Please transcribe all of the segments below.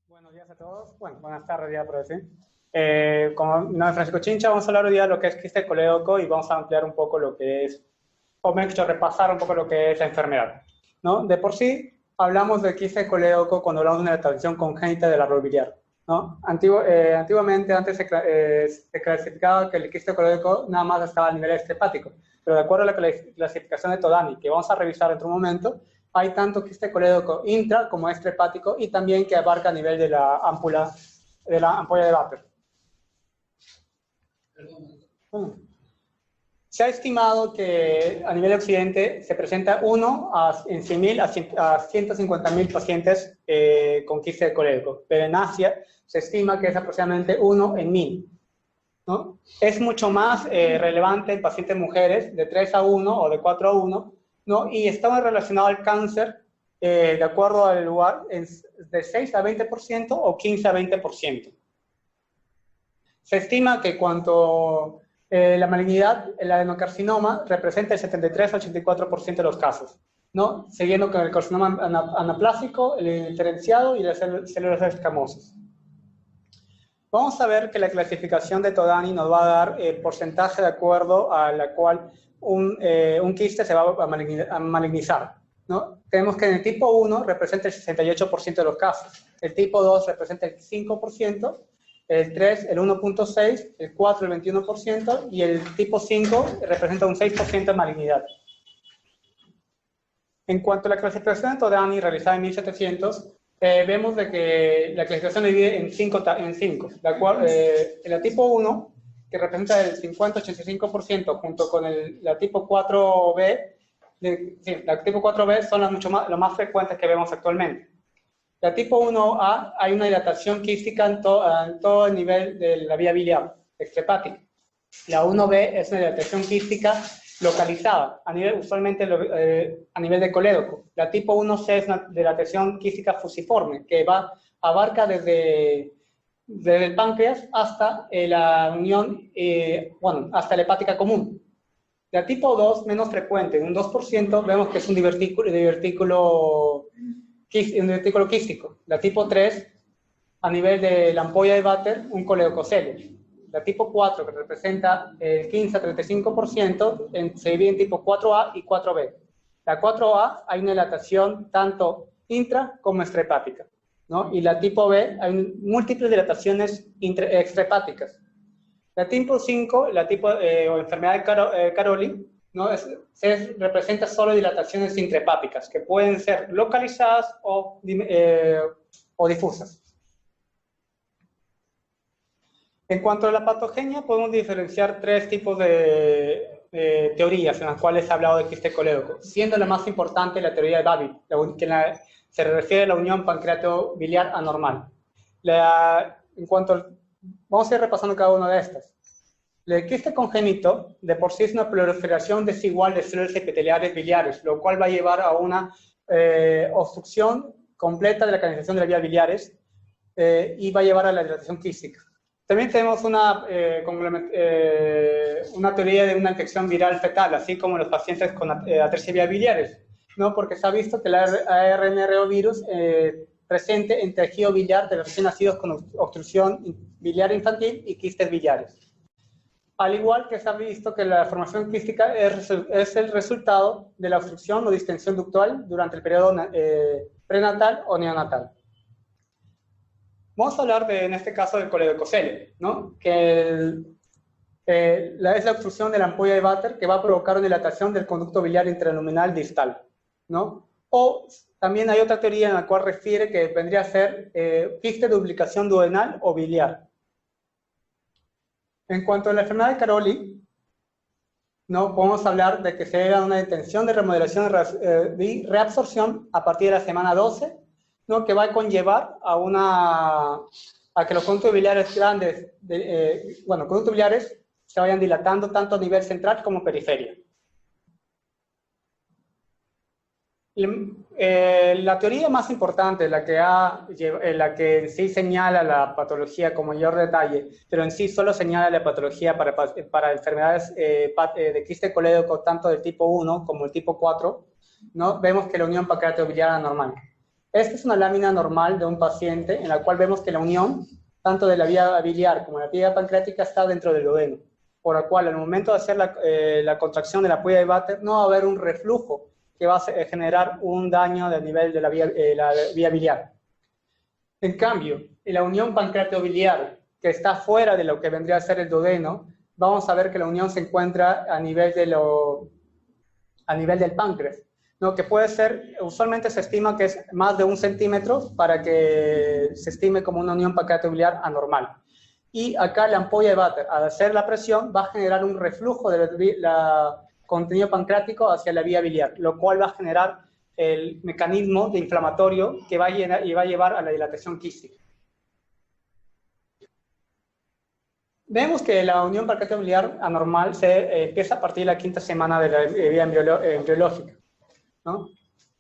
Buenos días a todos. Bueno, buenas tardes ya, por decir. Como mi nombre es Francisco Chincha, vamos a hablar hoy día de lo que es quiste colédoco y vamos a ampliar un poco lo que es, o mejor dicho, repasar un poco lo que es la enfermedad, ¿no? De por sí, hablamos de quiste colédoco cuando hablamos de una alteración congénita del árbol biliar, ¿no? Antiguamente, antes se clasificaba que el quiste colédoco nada más estaba a nivel extrahepático, pero de acuerdo a la clasificación de Todani, que vamos a revisar en otro momento, hay tanto quiste colédoco intra como extrahepático y también que abarca a nivel de la ampolla de Vater. Se ha estimado que a nivel de Occidente se presenta 1 en 100.000 a 150.000 pacientes con quiste colédoco, pero en Asia se estima que es aproximadamente 1 en 1.000. ¿No? Es mucho más relevante en pacientes mujeres de 3 a 1 o de 4 a 1, ¿no? Y está muy relacionado al cáncer, de acuerdo al lugar, de 6 a 20% o 15 a 20%. Se estima que cuanto la malignidad, el adenocarcinoma, representa el 73 a 84% de los casos, ¿no? Siguiendo con el carcinoma anaplásico, el diferenciado y las células escamosas. Vamos a ver que la clasificación de Todani nos va a dar porcentaje de acuerdo a la cual un quiste se va a malignizar, ¿no? Tenemos que en el tipo 1 representa el 68% de los casos, el tipo 2 representa el 5%, el 3 el 1.6%, el 4 el 21% y el tipo 5 representa un 6% de malignidad. En cuanto a la clasificación de Todani realizada en 1700, vemos de que la clasificación se divide en 5. En la tipo 1, que representa el 50-85%, junto con la tipo 4B, la tipo 4B son lo más frecuentes que vemos actualmente. La tipo 1A hay una dilatación quística en todo el nivel de la vía biliar extrahepática. La 1B es una dilatación quística localizada, usualmente a nivel de colédoco. La tipo 1C es una dilatación quística fusiforme, que abarca desde el páncreas hasta la unión, hasta la hepática común. La tipo 2, menos frecuente, en un 2%, vemos que es un divertículo quístico. La tipo 3, a nivel de la ampolla de Vater, un coledococelio. La tipo 4, que representa el 15 a 35%, se divide en tipo 4A y 4B. La 4A hay una dilatación tanto intra como extrahepática, ¿no? Y la tipo B hay múltiples dilataciones extrahepáticas. La tipo 5, o enfermedad de Caroli, ¿no? Representa solo dilataciones intrahepáticas, que pueden ser localizadas o difusas. En cuanto a la patogenia, podemos diferenciar 3 tipos de teorías en las cuales se ha hablado de quiste colédoco, siendo la más importante la teoría de David, que se refiere a la unión pancreato-biliar anormal. Vamos a ir repasando cada una de estas. El quiste congénito de por sí es una proliferación desigual de células epiteliales biliares, lo cual va a llevar a una obstrucción completa de la canalización de las vías biliares y va a llevar a la dilatación quística. También tenemos una teoría de una infección viral fetal, así como en los pacientes con atresia de vías biliares, ¿no? Porque se ha visto que el ARN reovirus presente en tejido biliar de los recién nacidos con obstrucción biliar infantil y quistes biliares. Al igual que se ha visto que la formación quística es el resultado de la obstrucción o distensión ductal durante el periodo prenatal o neonatal. Vamos a hablar en este caso del coledococelio, ¿no? Que es la obstrucción de la ampolla de Vater que va a provocar una dilatación del conducto biliar intraluminal distal, ¿no? O también hay otra teoría en la cual refiere que vendría a ser quiste de duplicación duodenal o biliar. En cuanto a la enfermedad de Caroli, ¿no? Podemos hablar de que se debe a una detención de remodelación y reabsorción a partir de la semana 12, ¿no? Que va a conllevar a que los conductos biliares grandes, conductos biliares se vayan dilatando tanto a nivel central como periferia. La teoría más importante, la que sí señala la patología con mayor detalle, pero en sí solo señala la patología para enfermedades de quiste colédoco, tanto del tipo 1 como el tipo 4, ¿no? Vemos que la unión pancreato-biliar anormal. Esta es una lámina normal de un paciente en la cual vemos que la unión, tanto de la vía biliar como de la vía pancreática, está dentro del duodeno, por lo cual al momento de hacer la contracción de la puya de Vater no va a haber un reflujo que va a generar un daño del nivel de la vía biliar. En cambio, en la unión pancreatobiliar, que está fuera de lo que vendría a ser el duodeno, vamos a ver que la unión se encuentra a nivel del páncreas, ¿no? Que puede ser, usualmente se estima que es más de 1 centímetro para que se estime como una unión pancreatobiliar anormal. Y acá la ampolla de Vater, al hacer la presión, va a generar un reflujo del contenido pancreático hacia la vía biliar, lo cual va a generar el mecanismo de inflamatorio que va a llevar a la dilatación quística. Vemos que la unión pancreatobiliar anormal se empieza a partir de la 5ª semana de la vida embriológica, ¿no?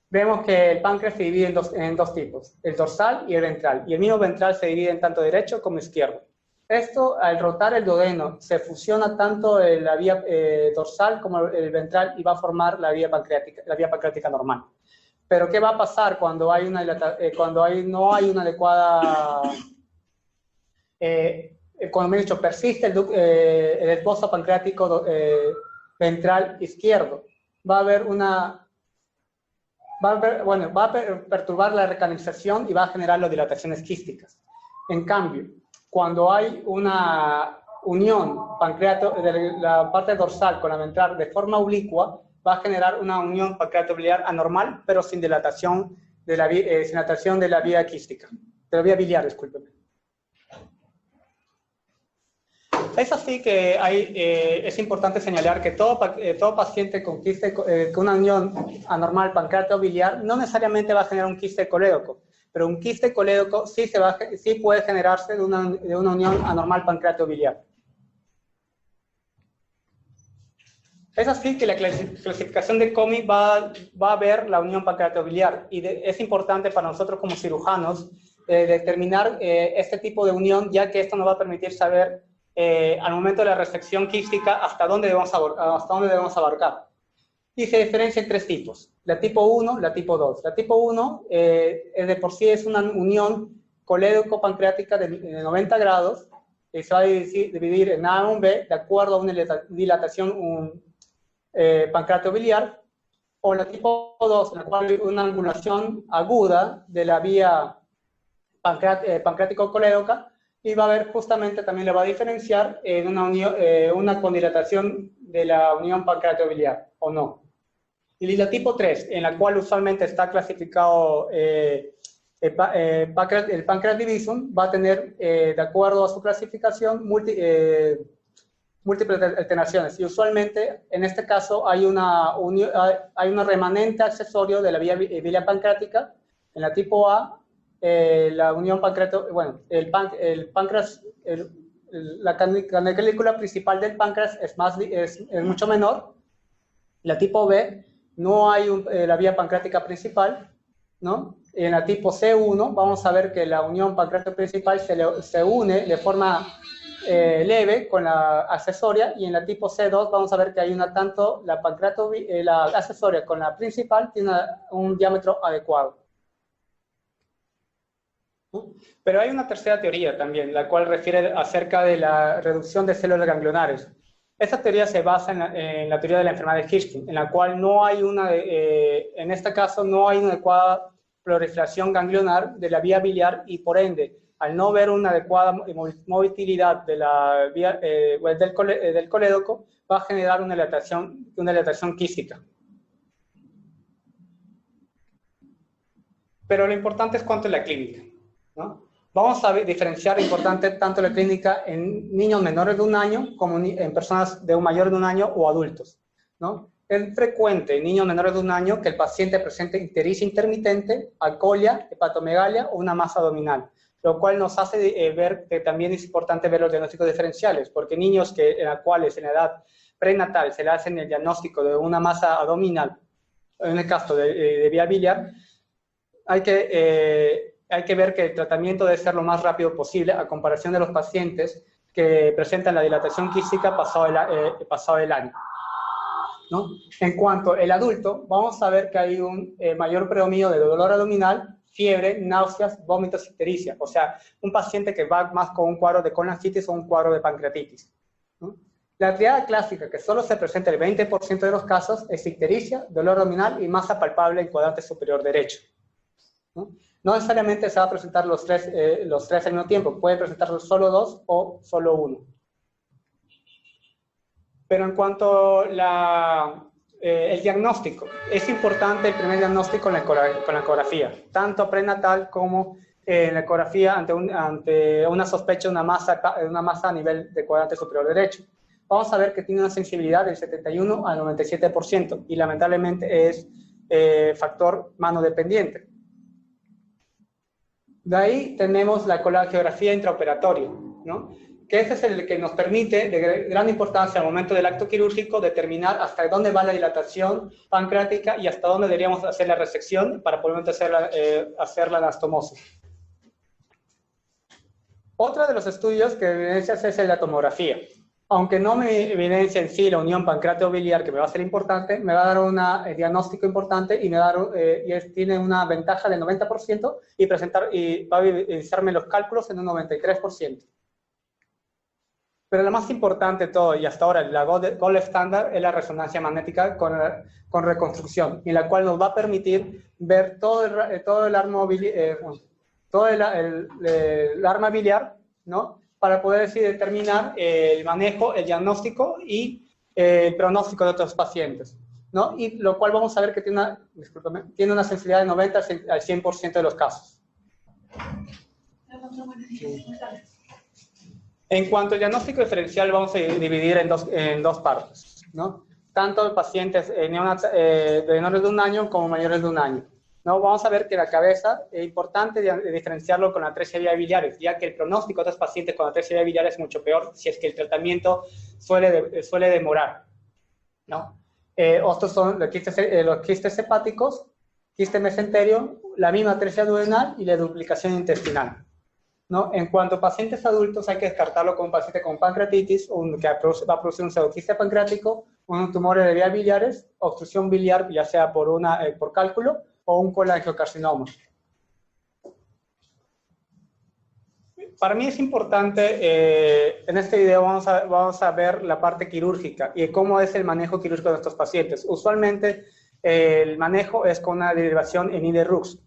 Vemos que el páncreas se divide en dos tipos, el dorsal y el ventral, y el mismo ventral se divide en tanto derecho como izquierdo. Esto, al rotar el duodeno, se fusiona tanto la vía dorsal como el ventral y va a formar la vía pancreática normal. Pero ¿qué va a pasar cuando no hay una adecuada... cuando me he dicho, persiste el esbozo pancreático ventral izquierdo? Va a perturbar la recanalización y va a generar las dilataciones quísticas. En cambio, cuando hay una unión de la parte dorsal con la ventral de forma oblicua, va a generar una unión pancreatobiliar anormal, pero sin dilatación de la vía quística, de la vía biliar, discúlpeme. Es así que es importante señalar que todo paciente con una unión anormal pancreatobiliar no necesariamente va a generar un quiste colédoco, pero un quiste colédoco sí puede generarse de una unión anormal pancreatobiliar. Es así que la clasificación de COMI va a ver la unión pancreatobiliar y es importante para nosotros como cirujanos determinar este tipo de unión, ya que esto nos va a permitir saber al momento de la resección quística hasta dónde debemos abarcar. Y se diferencia en 3 tipos, la tipo 1, la tipo 2. La tipo 1 de por sí es una unión colédoco-pancreática de 90 grados y se va a dividir en A1B de acuerdo a una dilatación pancreatobiliar, o la tipo 2, en la cual hay una angulación aguda de la vía pancreático-colédoca, y va a ver justamente, también le va a diferenciar en una condilatación de la unión pancreatobiliar o no. Y la tipo 3, en la cual usualmente está clasificado el Pancreas divisum, va a tener, de acuerdo a su clasificación, múltiples alteraciones. Y usualmente, en este caso, hay una remanente accesorio de la vía biliar pancreática. En la tipo A, la unión la canalícula principal del páncreas es mucho menor. La tipo B, no hay la vía pancreática principal, ¿no? En la tipo C1 vamos a ver que la unión pancreática principal se une de forma leve con la accesoria, y en la tipo C2 vamos a ver que hay tanto la accesoria con la principal tiene un diámetro adecuado. Pero hay una tercera teoría también, la cual refiere acerca de la reducción de células ganglionares. Esta teoría se basa en la teoría de la enfermedad de Hirschsprung, en la cual no hay en este caso no hay una adecuada proliferación ganglionar de la vía biliar, y por ende, al no ver una adecuada movilidad de la vía, del colédoco, va a generar una dilatación quística. Pero lo importante es cuánto es la clínica, ¿no? Vamos a diferenciar importante tanto la clínica en niños menores de 1 año como en personas de mayor de 1 año o adultos, ¿no? Es frecuente en niños menores de 1 año que el paciente presente ictericia intermitente, alcoholia, hepatomegalia o una masa abdominal, lo cual nos hace ver que también es importante ver los diagnósticos diferenciales, porque niños en la cuales en la edad prenatal se le hacen el diagnóstico de una masa abdominal, en el caso de vía biliar, hay que ver que el tratamiento debe ser lo más rápido posible a comparación de los pacientes que presentan la dilatación quística pasado el año, ¿no? En cuanto al adulto, vamos a ver que hay un mayor predominio de dolor abdominal fiebre, náuseas, vómitos, ictericia. O sea, un paciente que va más con un cuadro de colonicitis o un cuadro de pancreatitis, ¿no? La triada clásica, que solo se presenta el 20% de los casos, es ictericia, dolor abdominal y masa palpable en cuadrante superior derecho, ¿no? No necesariamente se va a presentar los tres al mismo tiempo, puede presentarse solo dos o solo uno. Pero en cuanto a el diagnóstico, es importante el primer diagnóstico con la ecografía, tanto prenatal como en la ecografía ante una sospecha de una masa a nivel de cuadrante superior derecho. Vamos a ver que tiene una sensibilidad del 71 al 97% y lamentablemente es factor mano dependiente. De ahí tenemos la colangiografía intraoperatoria, ¿no? Que ese es el que nos permite, de gran importancia al momento del acto quirúrgico, determinar hasta dónde va la dilatación pancreática y hasta dónde deberíamos hacer la resección para poder hacer la anastomosis. Otro de los estudios que evidencia es la tomografía. Aunque no me evidencia en sí la unión pancreato-biliar, que me va a ser importante, me va a dar un diagnóstico importante y tiene una ventaja del 90% y va a evidenciarme los cálculos en un 93%. Pero lo más importante de todo, y hasta ahora la gold estándar, es la resonancia magnética con reconstrucción, en la cual nos va a permitir ver todo el arma biliar, ¿no? Para poder determinar el manejo, el diagnóstico y el pronóstico de otros pacientes, ¿no? Y lo cual vamos a ver que tiene una sensibilidad de 90 al 100% de los casos. En cuanto al diagnóstico diferencial, vamos a dividir en dos partes, ¿no? Tanto pacientes de menores de un año como mayores de un año, ¿no? Vamos a ver que la cabeza es importante diferenciarlo con la atresia vía biliares, ya que el pronóstico de estos pacientes con atresia vía biliares es mucho peor si es que el tratamiento suele demorar, ¿no? Estos son los quistes hepáticos, quiste mesenterio, la misma atresia duodenal y la duplicación intestinal, ¿no? En cuanto a pacientes adultos, hay que descartarlo con un paciente con pancreatitis, que va a producir un pseudoquiste pancreático, un tumor de vías biliares, obstrucción biliar, ya sea por cálculo, o un colangiocarcinoma. Para mí es importante, en este video vamos a ver la parte quirúrgica y cómo es el manejo quirúrgico de estos pacientes. Usualmente el manejo es con una derivación en IDE-RUX,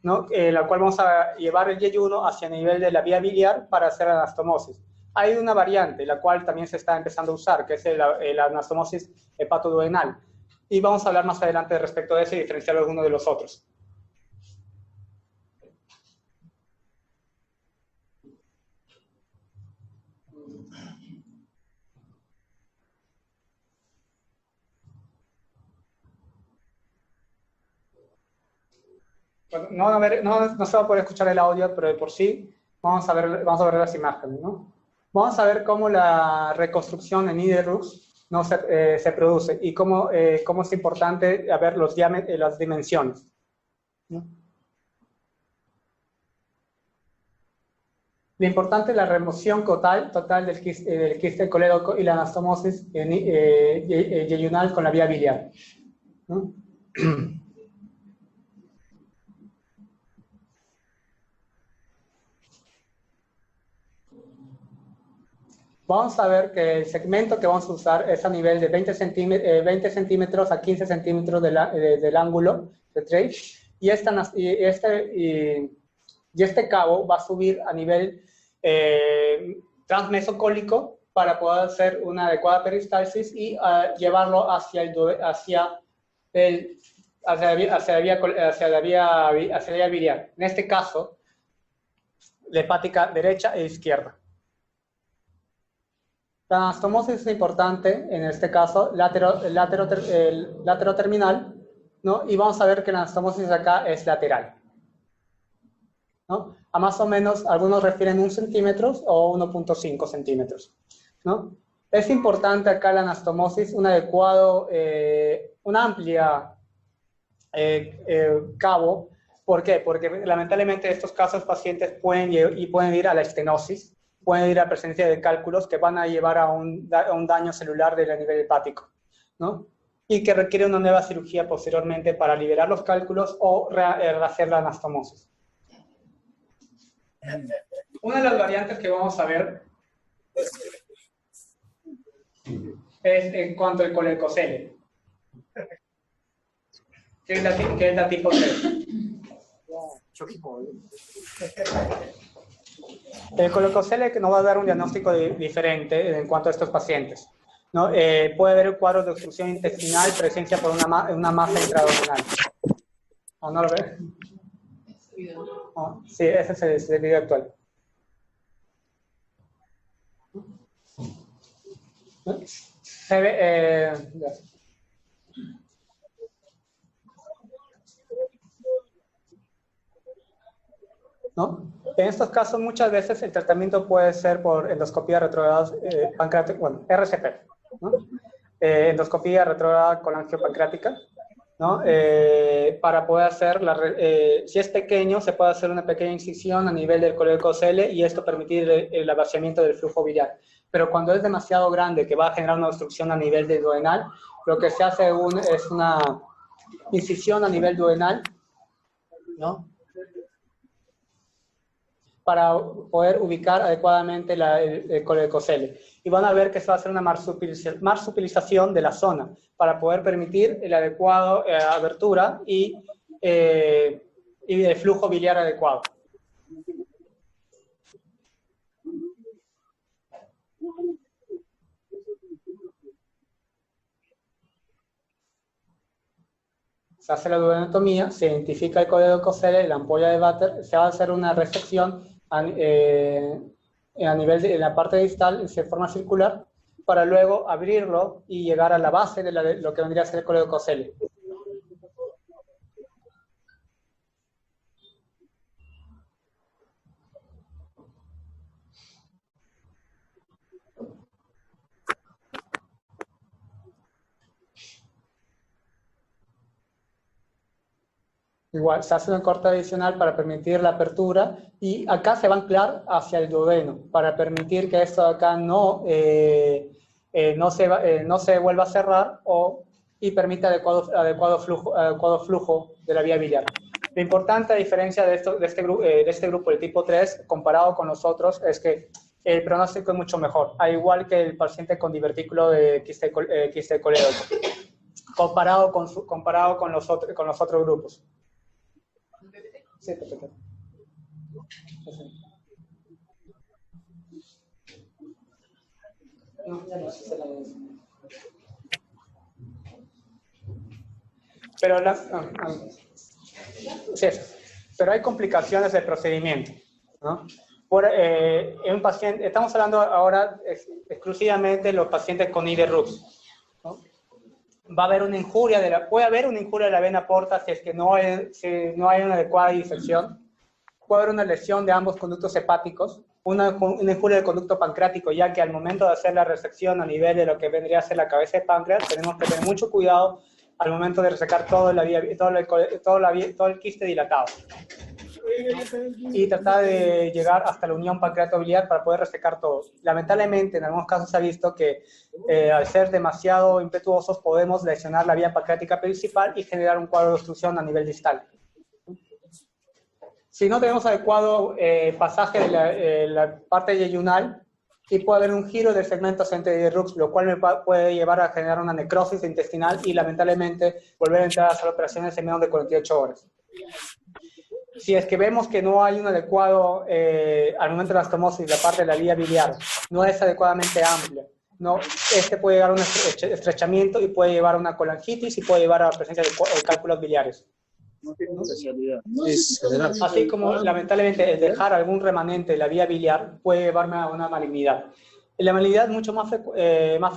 ¿no? La cual vamos a llevar el yeyuno hacia el nivel de la vía biliar para hacer anastomosis. Hay una variante, la cual también se está empezando a usar, que es la anastomosis hepatoduodenal. Y vamos a hablar más adelante respecto de eso y diferenciarlo de uno de los otros. Bueno, no se va a poder escuchar el audio, pero de por sí vamos a ver las imágenes, ¿no? Vamos a ver cómo la reconstrucción en IDE-RUX no se produce y cómo es importante ver las dimensiones, ¿no? Lo importante es la remoción total del quiste colédoco y la anastomosis yeyunal con la vía biliar, ¿no? Vamos a ver que el segmento que vamos a usar es a nivel de 20 centímetros a 15 centímetros del ángulo de trace, y este cabo va a subir a nivel transmesocólico para poder hacer una adecuada peristalsis y llevarlo hacia la vía biliar. En este caso, la hepática derecha e izquierda. La anastomosis es importante, en este caso, lateroterminal, ¿no? Y vamos a ver que la anastomosis acá es lateral, ¿no? A más o menos, algunos refieren 1 centímetro o 1.5 centímetros, ¿no? Es importante acá la anastomosis, una amplia cabo. ¿Por qué? Porque lamentablemente estos casos pacientes pueden ir a la estenosis, pueden ir a presencia de cálculos que van a llevar a un daño celular del nivel hepático, ¿no? y que requiere una nueva cirugía posteriormente para liberar los cálculos o rehacer la anastomosis. Una de las variantes que vamos a ver es en cuanto al colecocele, que es la tipo 3. El colecocele que nos va a dar un diagnóstico diferente en cuanto a estos pacientes, ¿no? Puede haber un cuadro de obstrucción intestinal, presencia por una masa intraabdominal. ¿O no lo ves? Oh, sí, ese es el video actual. Se ve, ¿no? En estos casos, muchas veces el tratamiento puede ser por endoscopía retrógrada pancreática, bueno, RCP, ¿no? Endoscopía retrógrada colangiopancreática, ¿no? Para poder hacer, si es pequeño, se puede hacer una pequeña incisión a nivel del colecocele y esto permitir el vaciamiento del flujo biliar. Pero cuando es demasiado grande, que va a generar una obstrucción a nivel del duodenal, lo que se hace es una incisión a nivel duodenal, ¿no? Para poder ubicar adecuadamente el colecocele. Y van a ver que se va a hacer una marsupilización de la zona para poder permitir la adecuada abertura y el flujo biliar adecuado. Se hace la duodenotomía, se identifica el colecocele, la ampolla de Vater, se va a hacer una resección a nivel de la parte distal de forma circular para luego abrirlo y llegar a la base de lo que vendría a ser el colecocele. Igual, se hace una corte adicional para permitir la apertura y acá se va a anclar hacia el duodeno para permitir que esto de acá no se vuelva a cerrar y permita adecuado flujo de la vía biliar. Lo importante, a diferencia de este grupo, el tipo 3, comparado con los otros, es que el pronóstico es mucho mejor, al igual que el paciente con divertículo de quiste colédoco, comparado con los otros grupos. Sí, perfecto. Pero hay complicaciones del procedimiento, ¿no? En un paciente, estamos hablando ahora exclusivamente de los pacientes con IDRUX, ¿no? Va a haber una injuria puede haber una injuria de la vena porta si es que no hay una adecuada disección. Puede haber una lesión de ambos conductos hepáticos, una injuria del conducto pancreático, ya que al momento de hacer la resección a nivel de lo que vendría a ser la cabeza de páncreas, tenemos que tener mucho cuidado al momento de resecar todo el quiste dilatado. Y tratar de llegar hasta la unión pancreato-biliar para poder resecar todo. Lamentablemente, en algunos casos se ha visto que al ser demasiado impetuosos podemos lesionar la vía pancreática principal y generar un cuadro de obstrucción a nivel distal. Si no tenemos adecuado pasaje de la parte yeyunal, y puede haber un giro del segmento central de IDRUX, lo cual me puede llevar a generar una necrosis intestinal y lamentablemente volver a entrar a hacer operaciones en menos de 48 horas. Si es que vemos que no hay un adecuado, al momento de la anastomosis, la parte de la vía biliar no es adecuadamente amplia, ¿no? Este puede llevar a un estrechamiento y puede llevar a una colangitis y puede llevar a la presencia de cálculos biliares. Así como, lamentablemente, el dejar algún remanente de la vía biliar puede llevarme a una malignidad. La malignidad es mucho más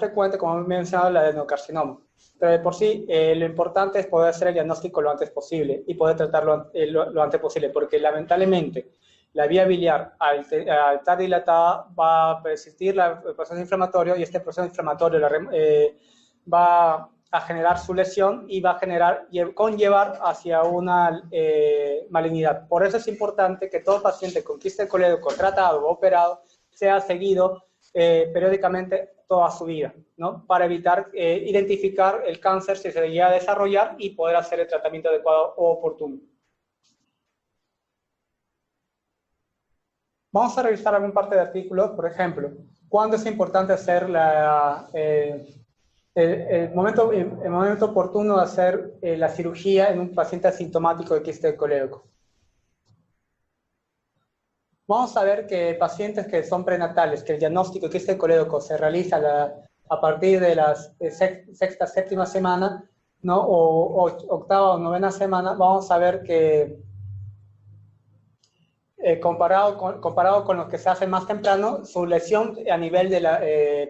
frecuente, como he mencionado, la adenocarcinoma. Pero de por sí, lo importante es poder hacer el diagnóstico lo antes posible y poder tratarlo lo antes posible, porque lamentablemente la vía biliar, al estar dilatada, va a persistir el proceso inflamatorio y este proceso inflamatorio va a generar su lesión y va a conllevar hacia una malignidad. Por eso es importante que todo paciente con quiste colédoco tratado o operado sea seguido periódicamente toda su vida, ¿no? Para evitar identificar el cáncer si se llega a desarrollar y poder hacer el tratamiento adecuado o oportuno. Vamos a revisar algún parte de artículos, por ejemplo, ¿cuándo es importante hacer el momento oportuno de hacer la cirugía en un paciente asintomático de quiste colédoco? Vamos a ver que pacientes que son prenatales, que el diagnóstico de quiste colédoco se realiza a partir de la sexta, séptima semana, ¿no? o octava o novena semana, vamos a ver que comparado con los que se hacen más temprano, su lesión a nivel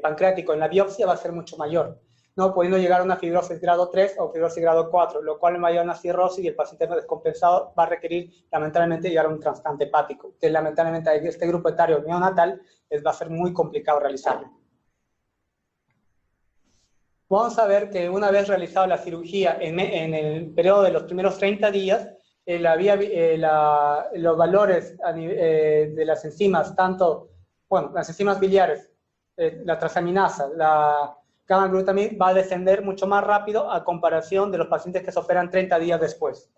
pancreático en la biopsia va a ser mucho mayor, ¿no? Pudiendo llegar a una fibrosis grado 3 o fibrosis grado 4, lo cual va a llevar a una cirrosis y el paciente no descompensado va a requerir lamentablemente llegar a un trasplante hepático, que lamentablemente en este grupo etario neonatal va a ser muy complicado realizarlo. Vamos a ver que una vez realizada la cirugía en el periodo de los primeros 30 días, los valores de las enzimas, las enzimas biliares, la transaminasa, la gamma-glutamina, va a descender mucho más rápido a comparación de los pacientes que se operan 30 días después.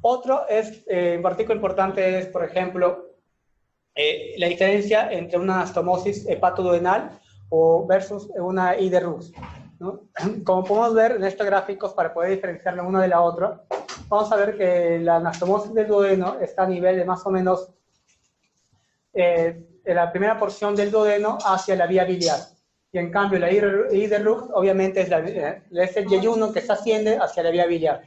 Otro en particular importante es, por ejemplo, la diferencia entre una anastomosis hepatoduodenal versus una IDRUX, ¿no? Como podemos ver en estos gráficos, para poder diferenciarla una de la otra, vamos a ver que la anastomosis del duodeno está a nivel de más o menos la primera porción del duodeno hacia la vía biliar. Y en cambio la IDRUX obviamente es el yeyuno que se asciende hacia la vía biliar.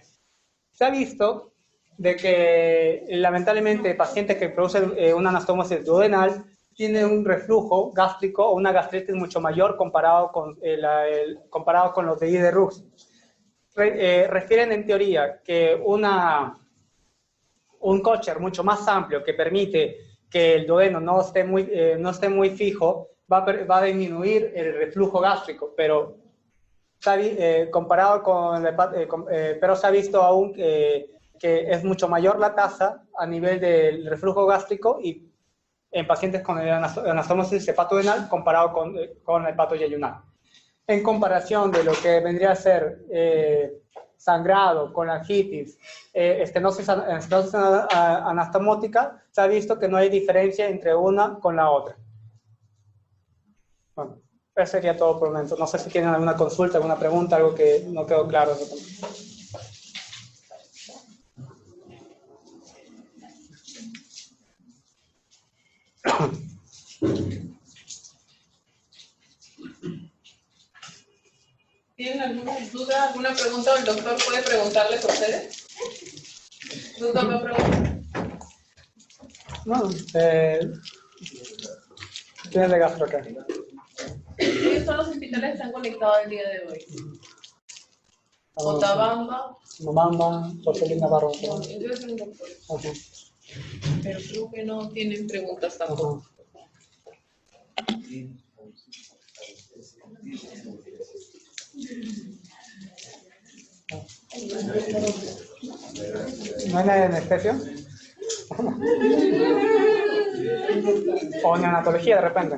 Se ha visto de que lamentablemente pacientes que producen una anastomosis duodenal tiene un reflujo gástrico o una gastritis mucho mayor comparado con los de IDRUX. Refieren en teoría que un kosher mucho más amplio que permite que el duodeno no esté muy fijo va a disminuir el reflujo gástrico, pero pero se ha visto aún que es mucho mayor la tasa a nivel del reflujo gástrico y en pacientes con anastomosis hepatoduodenal comparado con el hepatoyeyunal. En comparación de lo que vendría a ser sangrado, colangitis, estenosis anastomótica, se ha visto que no hay diferencia entre una con la otra. Bueno, eso sería todo por el momento. No sé si tienen alguna consulta, alguna pregunta, algo que no quedó claro. ¿Tienen alguna duda, alguna pregunta? ¿El doctor puede preguntarles a ustedes? ¿Doctor me pregunta? No, tienes de gastro acá. ¿Cuáles son los hospitales que están conectados el día de hoy? Otabamba. Mobamba, Joselina Barro. Yo soy un doctor. Pero creo que no tienen preguntas tampoco. ¿No hay anestesia? ¿O neonatología de repente?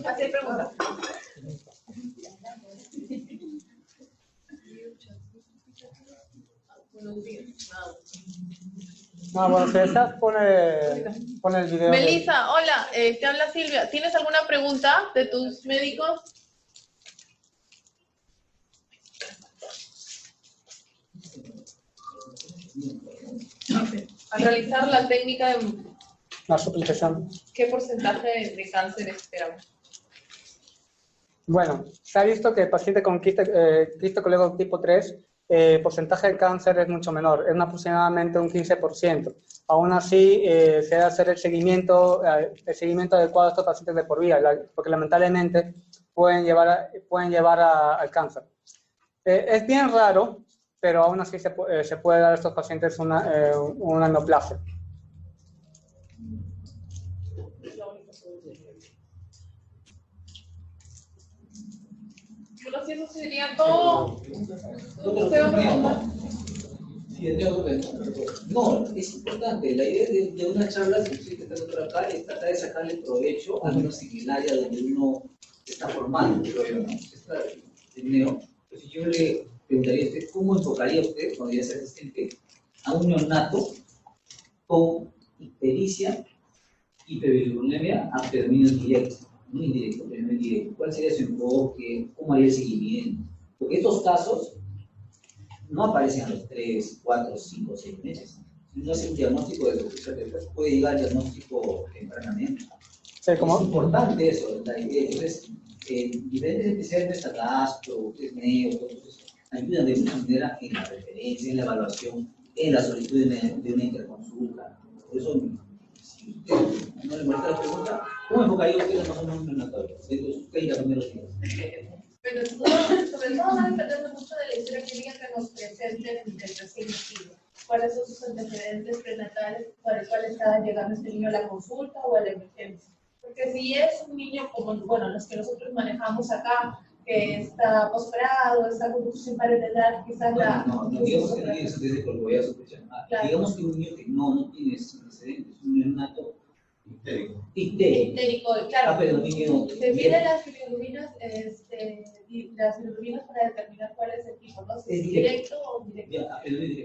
Hacer preguntas. No, bueno, si deseas, pone el video. Melissa, hola, te habla Silvia. ¿Tienes alguna pregunta de tus médicos? Al realizar la técnica de La suplicación. ¿qué porcentaje de cáncer esperamos? Bueno, se ha visto que el paciente con quiste colédoco tipo 3, porcentaje de cáncer es mucho menor, es aproximadamente un 15%. Aún así, se debe hacer el seguimiento adecuado a estos pacientes de por vida, porque lamentablemente pueden llevar al cáncer. Es bien raro, pero aún así se puede dar a estos pacientes una neoplasia. Bueno, si eso sería todo. ¿Usted va a preguntar? Sí, No, es importante. La idea de una charla, si usted está por acá, es tratar de sacarle provecho, al menos en el área donde uno está formando, creo yo, ¿no? Está el neo. Entonces yo le preguntaría a usted, ¿cómo enfocaría usted, cuando ya sea asistente, a un neonato con ictericia, hiperbilirubinemia, a predominio directo, no indirecto, pero no indirecto? ¿Cuál sería su enfoque? ¿Cómo haría el seguimiento? Porque estos casos no aparecen a los 3, 4, 5, 6 meses. Si no hace un diagnóstico de su puede llegar al diagnóstico tempranamente. Sí, ¿cómo? Es importante eso, la idea. Entonces, diferentes especialidades, gastro, neo, todo eso, ayudan de mucha manera en la referencia, en la evaluación, en la solicitud de una interconsulta. Por eso, si usted no le molesta la pregunta, ¿cómo enfocaría usted más o menos un neonatorio? Dentro de sus 30 primeros días. Pero sobre todo va a depender mucho de la historia clínica que nos presente el recién nacido. ¿Cuáles son sus antecedentes prenatales por el cual está llegando este niño a la consulta o a la emergencia? Porque si es un niño como, bueno, los que nosotros manejamos acá, que está posgrado, está con sin pares de edad, quizás la... No, digamos que no tiene antecedentes porque voy a sospechar. Claro. Digamos que un niño que no tiene esos antecedentes, un neonato ictérico, claro. Pero se miden las bilirrubinas para determinar cuál es el tipo, ¿no? Si es directo o indirecto.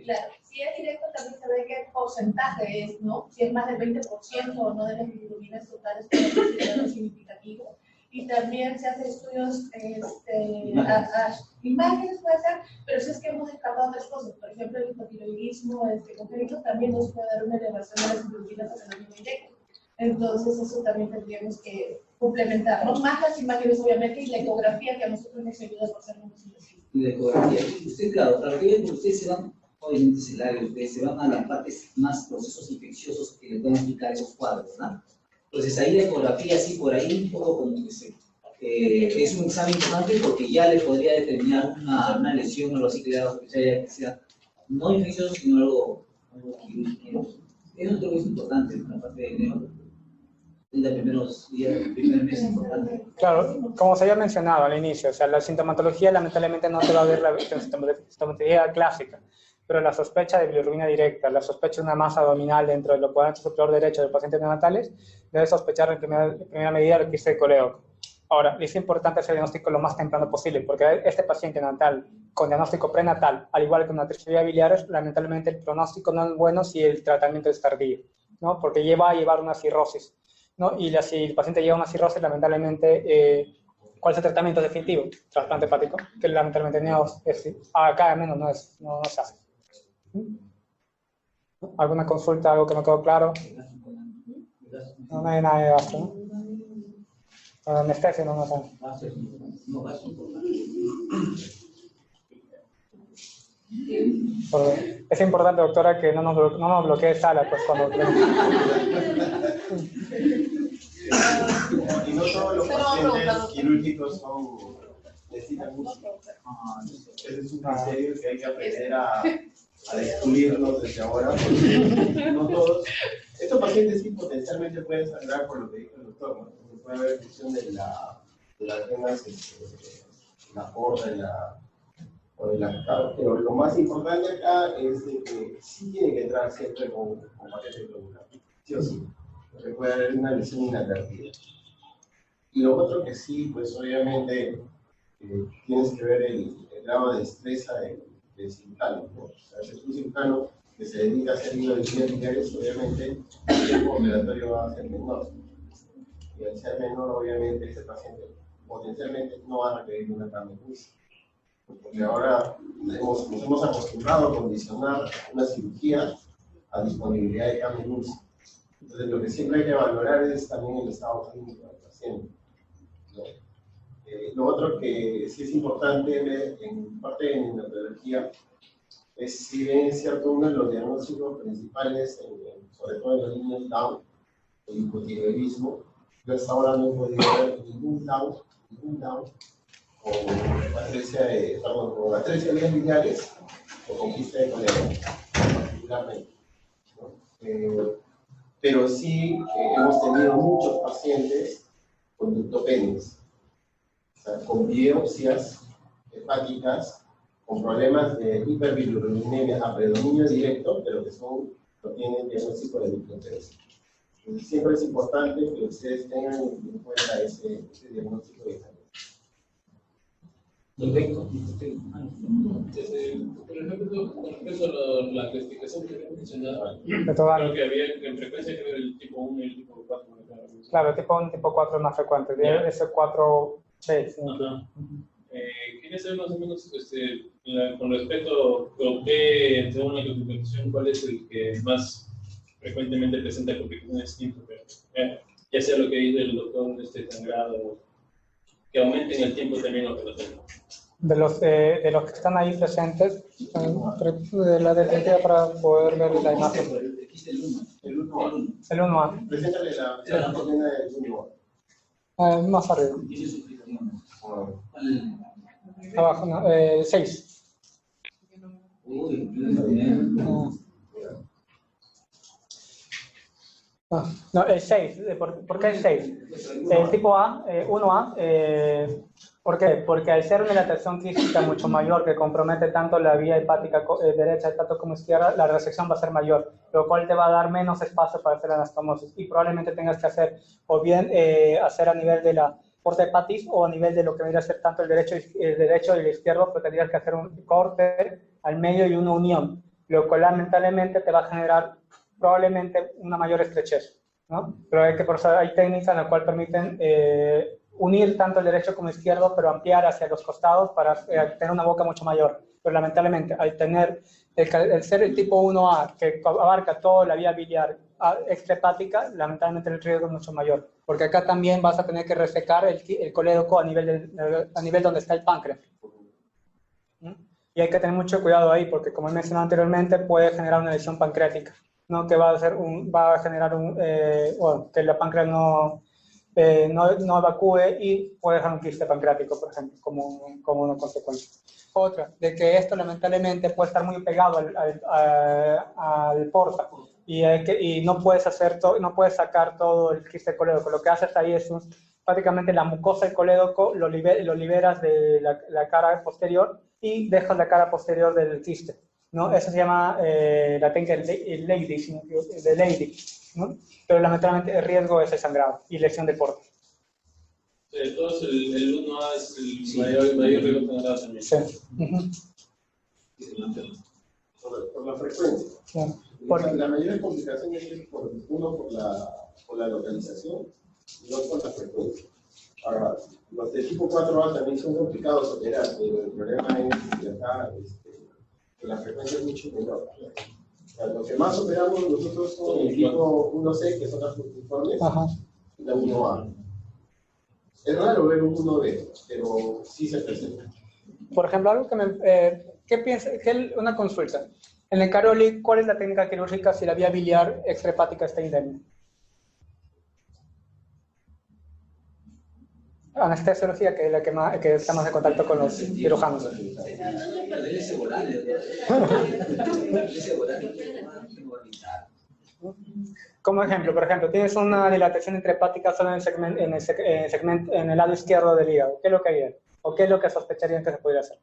Claro, si es directo también se ve qué porcentaje es, ¿no? Si es más del 20% o no de las bilirrubinas totales, que es considerado significativo. Y también se hacen estudios, imágenes puede ser, pero si es que hemos descartado otras cosas, por ejemplo, el hipotiroidismo congénito también nos puede dar una elevación de las bilirrubinas hacia el nivel directo. Entonces, eso también tendríamos que complementar, ¿no? Más las imágenes, obviamente, y la ecografía que a nosotros nos ayuda a hacer un investigación. Y la ecografía, usted, claro, para que ustedes se van, obviamente es el área, ustedes se van a las partes más procesos infecciosos que le pueden explicar esos cuadros, ¿no? Entonces, ahí la ecografía, sí, por ahí un poco como que se. Es un examen importante porque ya le podría determinar una lesión o algo así que sea no infeccioso, sino algo quirúrgico. Eso creo que es importante en la parte de neo. En los primeros días, primer mes es importante. Claro, como se había mencionado al inicio, o sea, la sintomatología lamentablemente no se va a ver la sintomatología clásica, pero la sospecha de bilirrubina directa, la sospecha de una masa abdominal dentro del cuadrante superior derecho de pacientes neonatales, debe sospechar en primera medida el quiste coleoco. Ahora, es importante hacer el diagnóstico lo más temprano posible, porque este paciente neonatal con diagnóstico prenatal, al igual que una tricería biliares, lamentablemente el pronóstico no es bueno si el tratamiento es tardío, ¿no? Porque va a llevar una cirrosis, ¿no? Y si el paciente lleva una cirrosis, lamentablemente, ¿cuál es el tratamiento definitivo? Trasplante hepático, que lamentablemente acá al menos no se hace. ¿Alguna consulta, algo que no quedó claro? No hay nada de gasto, ¿no? Anestesia no nos hace. Es importante, doctora, que no nos bloquee sala, pues cuando... Y no todos los pacientes quirúrgicos necesitan música. Ese es un criterio que hay que aprender a descubrirlos desde ahora, porque no todos. Estos pacientes sí potencialmente pueden sangrar por lo que dijo el doctor, ¿no? Puede haber fusión de las venas, la porta o de la cara. Pero lo más importante acá es de que sí tiene que entrar siempre con paquete globular, sí o sí, porque puede haber una lesión inadvertida. Y lo otro que sí, pues obviamente tienes que ver el grado de destreza del cirujano, ¿no? O sea, si es un cirujano que se dedica a hacer biliares, obviamente el tiempo operatorio va a ser menor. Y al ser menor, obviamente, ese paciente potencialmente no va a requerir una cama UCI. Porque ahora nos hemos acostumbrado a condicionar una cirugía a disponibilidad de cama UCI. Entonces, lo que siempre hay que valorar es también el estado clínico del paciente, ¿no? Lo otro que sí es importante ver en parte de neonatología es, si bien es cierto, uno de los diagnósticos principales, sobre todo en los niños Down, el hipotiroidismo. Yo hasta ahora no he podido ver ningún Down con atresia de vías biliares o con quiste de colera, particularmente, ¿no? Pero sí hemos tenido muchos pacientes con ductopenias, o sea, con biopsias hepáticas con problemas de hiperbilirubinemia a predominio directo, pero que no tienen diagnóstico de microceros. Entonces, siempre es importante que ustedes tengan en cuenta ese diagnóstico de salud. Directo. Por ejemplo, con respecto a la clasificación que había mencionado, De todo creo que había en frecuencia que ver el tipo 1 y el tipo 4. Claro, tipo 1 tipo 4 es más frecuente. Ese 4B. Sí. Ajá. Quería saber más o menos con respecto a qué, según la clasificación, cuál es el que más frecuentemente presenta complicaciones íntimas. Ya sea lo que dice el doctor Sangrado, que aumenten el tiempo también lo que lo tengo. De los que están ahí presentes, de la definitiva para poder ver la imagen. El 1A. El 1A. Preséntale la columna del 1A. Más arriba. Abajo, no, 6. No, el 6. ¿Por qué el 6? El tipo A, 1A, ¿por qué? Porque al ser una dilatación quística mucho mayor que compromete tanto la vía hepática derecha tanto como izquierda, la resección va a ser mayor, lo cual te va a dar menos espacio para hacer anastomosis y probablemente tengas que hacer o bien hacer a nivel de la porta hepatis o a nivel de lo que vendría a ser tanto el derecho y el izquierdo, pero tendrías que hacer un corte al medio y una unión, lo cual lamentablemente te va a generar probablemente una mayor estrechez, ¿no? Pero por eso hay técnicas en las cuales permiten unir tanto el derecho como el izquierdo, pero ampliar hacia los costados para tener una boca mucho mayor. Pero lamentablemente, al tener el ser el tipo 1A, que abarca toda la vía biliar extrahepática, lamentablemente el riesgo es mucho mayor. Porque acá también vas a tener que resecar el colédoco a nivel donde está el páncreas. ¿Mm? Y hay que tener mucho cuidado ahí, porque como he mencionado anteriormente, puede generar una lesión pancreática, ¿no? Que va a generar que la páncreas no evacúe y puede dejar un quiste pancreático, por ejemplo, como una consecuencia. Otra, de que esto lamentablemente puede estar muy pegado al porta y no puedes sacar todo el quiste colédoco. Lo que haces ahí es prácticamente la mucosa del colédoco lo liberas de la cara posterior y dejas la cara posterior del quiste, ¿no? Eso se llama la técnica de Leydig, ¿no? Pero lamentablemente el riesgo es el sangrado y lesión de porta. Entonces el 1A es el mayor riesgo de sangrado también. Sí. Por la frecuencia. Sí. La mayor complicación es por la localización y no por la frecuencia. Ahora, los de tipo 4A también son complicados de operar, pero el problema es que acá la frecuencia es mucho menor. O sea, lo que más operamos nosotros son el tipo 1C, que son las multiformes, y la 1A. Es raro ver un 1B, pero sí se presenta. Por ejemplo, algo ¿qué piensa? Una consulta. En el Caroli, ¿cuál es la técnica quirúrgica si la vía biliar extrahepática está indemne? Anestesiología, que es la que está más en contacto con los cirujanos. Como ejemplo, por ejemplo, tienes una dilatación intrahepática solo en el lado izquierdo del hígado. ¿Qué es lo que harían? ¿O qué es lo que sospecharían que se podría hacer?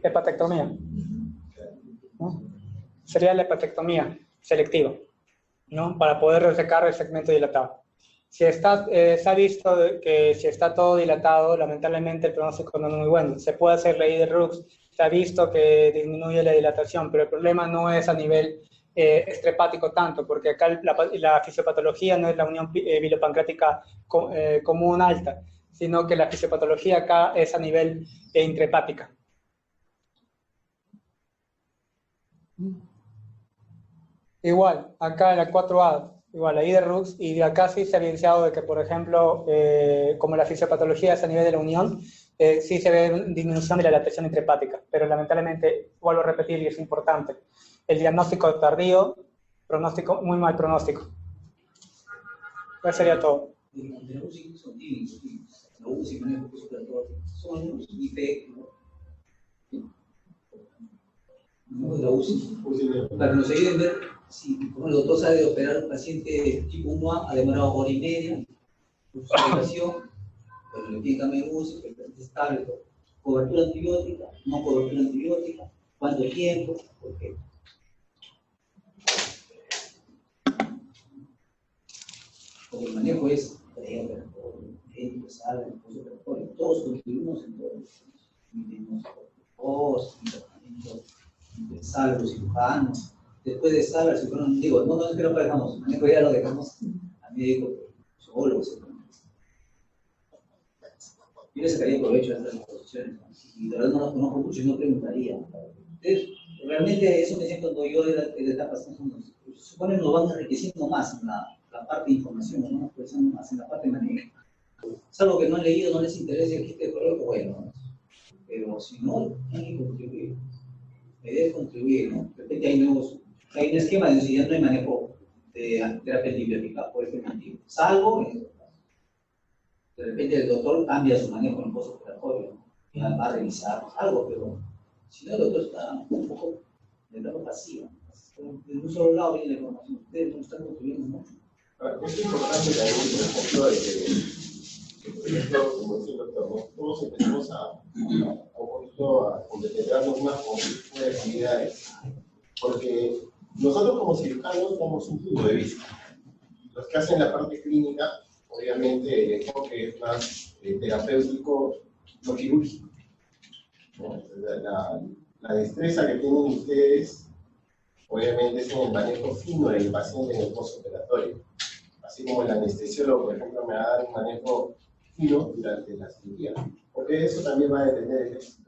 Hepatectomía, ¿no? Sería la hepatectomía selectiva, ¿no? Para poder resecar el segmento dilatado. Se ha visto que si está todo dilatado, lamentablemente el pronóstico no es muy bueno. Se puede hacer la Ide-Rux, se ha visto que disminuye la dilatación, pero el problema no es a nivel extrahepático tanto, porque acá la fisiopatología no es la unión bilopancreática común alta, sino que la fisiopatología acá es a nivel intrahepática. Igual, acá en la 4A, igual la Ide-Rux, y de acá sí se ha evidenciado de que, por ejemplo, como la fisiopatología es a nivel de la unión, sí se ve disminución de la dilatación intrahepática, pero lamentablemente, vuelvo a repetir y es importante, el diagnóstico tardío, pronóstico, muy mal pronóstico. Eso sería todo. la UCI, UCI. para que nos ayuden a ver si, como el doctor sabe de operar un paciente tipo 1A, ha demorado hora y media, su operación, pero le tiene cambio de UCI, el paciente estable, todo. Cobertura antibiótica, no cobertura antibiótica, cuánto tiempo, por qué. Porque el manejo es preoperatorio, sala, postoperatorio, todos contribuimos en todo. Tenemos de sala, los cirujanos, después de sala, el cirujano, digo, no es que no dejamos, el manejo ya lo dejamos al médico, psicólogos, yo le sacaría provecho a estas exposiciones, ¿no? Y de verdad no las conozco mucho y no preguntaría. Entonces, realmente eso me decía cuando yo era de etapas, se supone nos van enriqueciendo más en la parte de información, nos vamos progresando más en la parte de manejo. Salvo que no han leído, no les interesa el kit de correo, bueno, ¿no? Pero si no, hay que contribuir. La idea es contribuir, ¿no? De repente hay un esquema de ya no hay manejo de terapia antibiótica por este motivo. Salvo de repente el doctor cambia su manejo en el postoperatorio, ¿no? Ya va a revisar algo, pero si no el doctor está un poco de etapa pasiva. De un solo lado viene la información, ustedes no están contribuyendo mucho. Es importante también, por ejemplo, de que, por ejemplo, como dice el doctor, todos empezamos a compenetrarnos más con tipo de actividades, porque nosotros como cirujanos damos un punto de vista. Los que hacen la parte clínica, obviamente el enfoque es más terapéutico, no quirúrgico. ¿No? La destreza que tienen ustedes, obviamente, es en el manejo fino del paciente en el postoperatorio. Así como el anestesiólogo, por ejemplo, me va a dar un manejo fino durante la cirugía. Porque eso también va a depender del éxito.